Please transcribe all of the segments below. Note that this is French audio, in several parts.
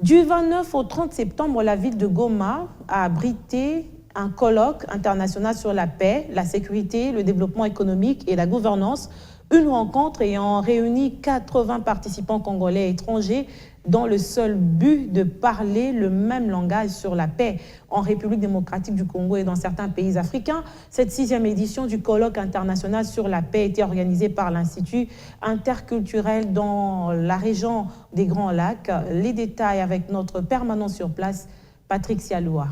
Du 29 au 30 septembre, la ville de Goma a abrité un colloque international sur la paix, la sécurité, le développement économique et la gouvernance, une rencontre ayant réuni 80 participants congolais et étrangers dans le seul but de parler le même langage sur la paix en République démocratique du Congo et dans certains pays africains. Cette 6e édition du colloque international sur la paix a été organisée par l'Institut interculturel dans la région des Grands Lacs. Les détails avec notre permanent sur place, Patrick Sialoua.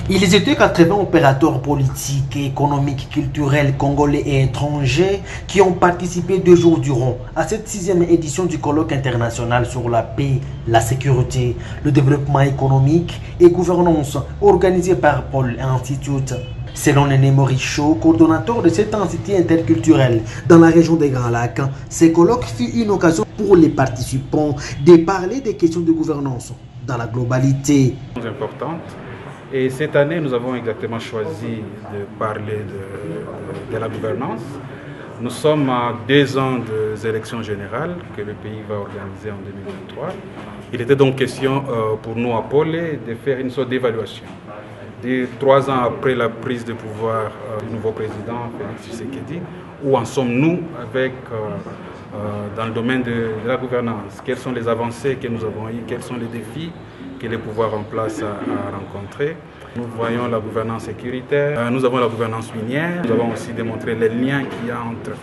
Ils étaient 80 opérateurs politiques, économiques, culturels, congolais et étrangers qui ont participé 2 jours durant à cette 6e édition du colloque international sur la paix, la sécurité, le développement économique et gouvernance organisé par Paul Institute. Selon Néné Morichaud, coordonnateur de cet institut interculturel dans la région des Grands Lacs, ce colloque fut une occasion pour les participants de parler des questions de gouvernance dans la globalité. Importante. Et cette année, nous avons exactement choisi de parler de la gouvernance. Nous sommes à 2 ans des élections générales que le pays va organiser en 2023. Il était donc question pour nous à Polé de faire une sorte d'évaluation. 3 ans après la prise de pouvoir du nouveau président Félix Tshisekedi, où en sommes-nous avec dans le domaine de la gouvernance? Quelles sont les avancées que nous avons eues? Quels sont les défis que les pouvoirs en place à rencontrer? Nous voyons la gouvernance sécuritaire, nous avons la gouvernance minière, nous avons aussi démontré les liens qu'il y a entre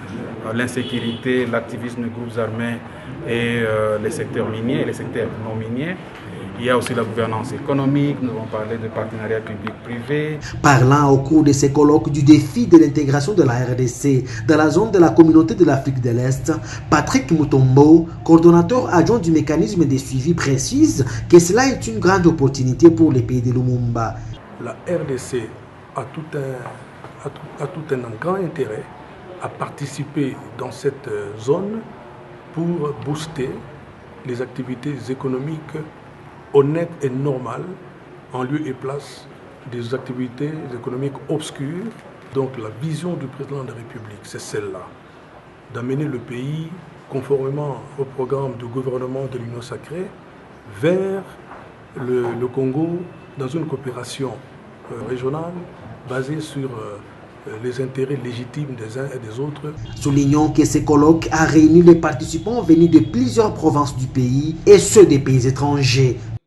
l'insécurité, l'activisme de groupes armés et les secteurs miniers et les secteurs non miniers. Il y a aussi la gouvernance économique, nous avons parlé de partenariat public-privé. Parlant au cours de ces colloques du défi de l'intégration de la RDC dans la zone de la communauté de l'Afrique de l'Est, Patrick Mutombo, coordonnateur adjoint du mécanisme de suivi, précise que cela est une grande opportunité pour les pays de Lumumba. La RDC a tout un grand intérêt à participer dans cette zone pour booster les activités économiques honnêtes et normales en lieu et place des activités économiques obscures. Donc la vision du président de la République, c'est celle-là, d'amener le pays, conformément au programme de gouvernement de l'Union sacrée, vers le Congo dans une coopération régionale basée sur les intérêts légitimes des uns et des autres. Soulignons que ce colloque a réuni les participants venus de plusieurs provinces du pays et ceux des pays étrangers.